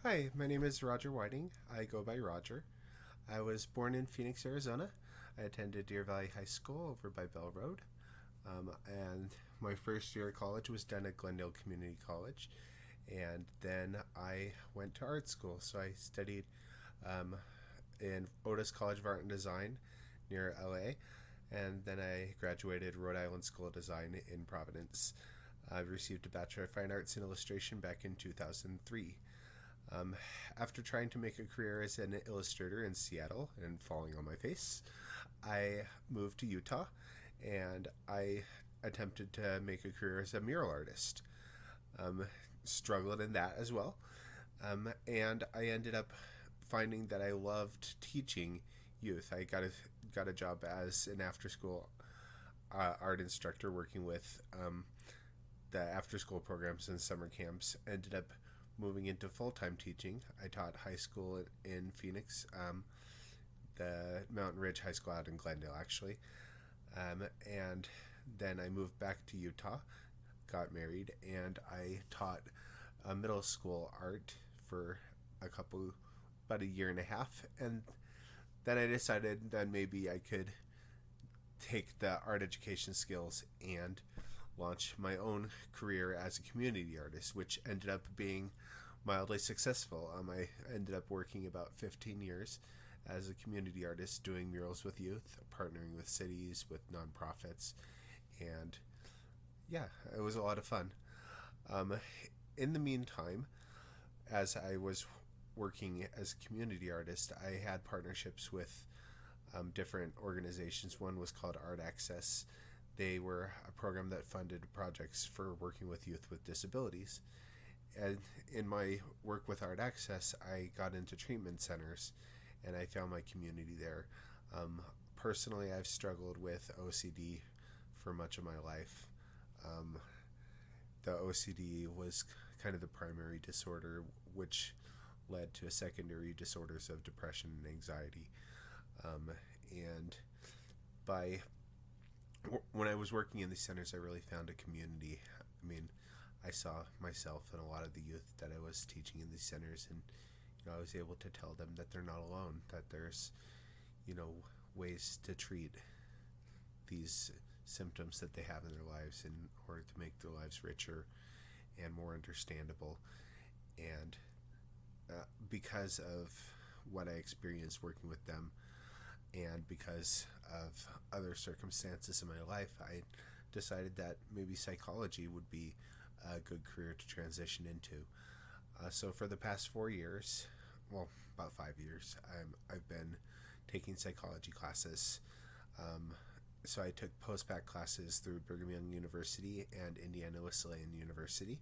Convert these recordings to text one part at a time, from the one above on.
Hi, my name is Roger Whiting. I go by Roger. I was born in Phoenix, Arizona. I attended Deer Valley High School over by Bell Road. And my first year of college was done at Glendale Community College. And then I went to art school. So I studied um, in Otis College of Art and Design near LA. And then I graduated Rhode Island School of Design in Providence. I received a Bachelor of Fine Arts in Illustration back in 2003. Um, After trying to make a career as an illustrator in Seattle and falling on my face, I moved to Utah and I attempted to make a career as a mural artist. Um, Struggled in that as well. And I ended up finding that I loved teaching youth. I got a job as an after school art instructor working with the after school programs and summer camps. Ended up moving into full time teaching. I taught high school in Phoenix, the Mountain Ridge High School out in Glendale, actually. And then I moved back to Utah, got married, and I taught middle school art for about a year and a half. And then I decided that maybe I could take the art education skills and launch my own career as a community artist, which ended up being mildly successful. I ended up working about 15 years as a community artist doing murals with youth, partnering with cities, with nonprofits, and yeah, it was a lot of fun. Um, in the meantime, as I was working as a community artist, I had partnerships with different organizations. One was called Art Access. They were a program that funded projects for working with youth with disabilities. And in my work with Art Access, I got into treatment centers and I found my community there. Personally, I've struggled with OCD for much of my life. Um, the OCD was kind of the primary disorder, which led to secondary disorders of depression and anxiety. And by when I was working in these centers, I really found a community. I mean, I saw myself and a lot of the youth that I was teaching in these centers, and I was able to tell them that they're not alone. That there's, ways to treat these symptoms that they have in their lives in order to make their lives richer and more understandable. And because of what I experienced working with them, and because of other circumstances in my life, I decided that maybe psychology would be a good career to transition into. So for the past 4 years, well, about 5 years, I've been taking psychology classes. So I took post-bac classes through Brigham Young University and Indiana Wesleyan University.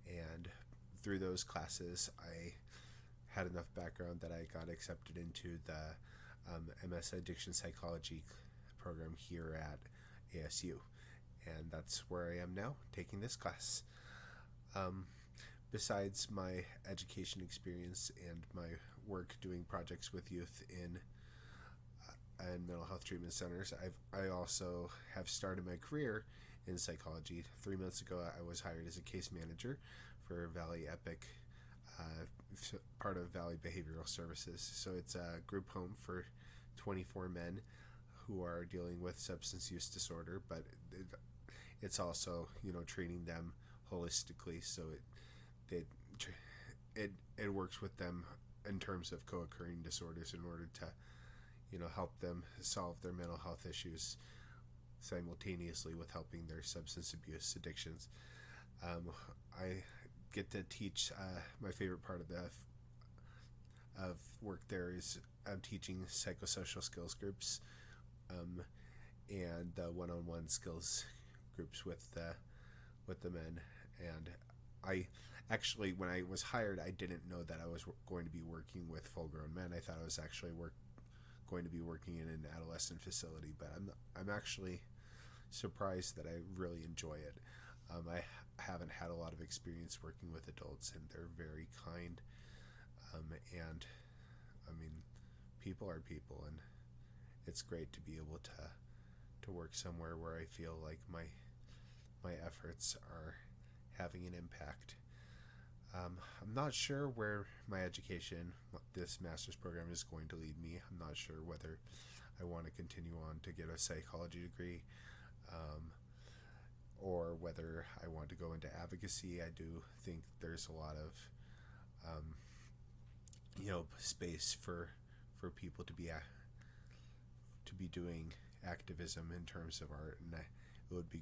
And through those classes, I had enough background that I got accepted into the MS Addiction Psychology program here at ASU. And that's where I am now, taking this class. Besides my education experience and my work doing projects with youth in mental health treatment centers, I also have started my career in psychology. 3 months ago, I was hired as a case manager for Valley Epic, part of Valley Behavioral Services. So it's a group home for 24 men who are dealing with substance use disorder, but it's also treating them holistically. So it works with them in terms of co-occurring disorders in order to help them solve their mental health issues simultaneously with helping their substance abuse addictions. I get to teach. My favorite part of work there is I'm teaching psychosocial skills groups, and one-on-one skills groups with the men. And I actually, when I was hired, I didn't know that I was going to be working with full-grown men. I thought I was actually going to be working in an adolescent facility, but I'm actually surprised that I really enjoy it. I haven't had a lot of experience working with adults, and they're very kind. And I mean, people are people, and it's great to be able to work somewhere where I feel like my efforts are having an impact. I'm not sure where my education, this master's program, is going to lead me. I'm not sure whether I want to continue on to get a psychology degree, um, or whether I want to go into advocacy. I do think there's a lot of um, space for people to be doing activism in terms of art, and it would be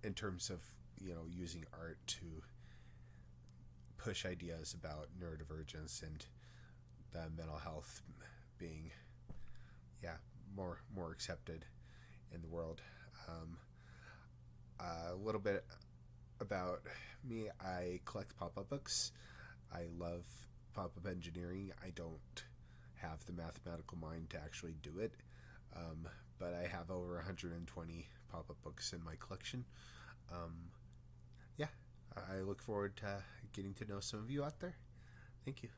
in terms of using art to push ideas about neurodivergence and the mental health being more accepted in the world. Um, a little bit about me: I collect pop-up books. I love pop-up engineering. I don't have the mathematical mind to actually do it, um, but I have over 120 pop-up books in my collection. Um, yeah, I look forward to getting to know some of you out there. Thank you.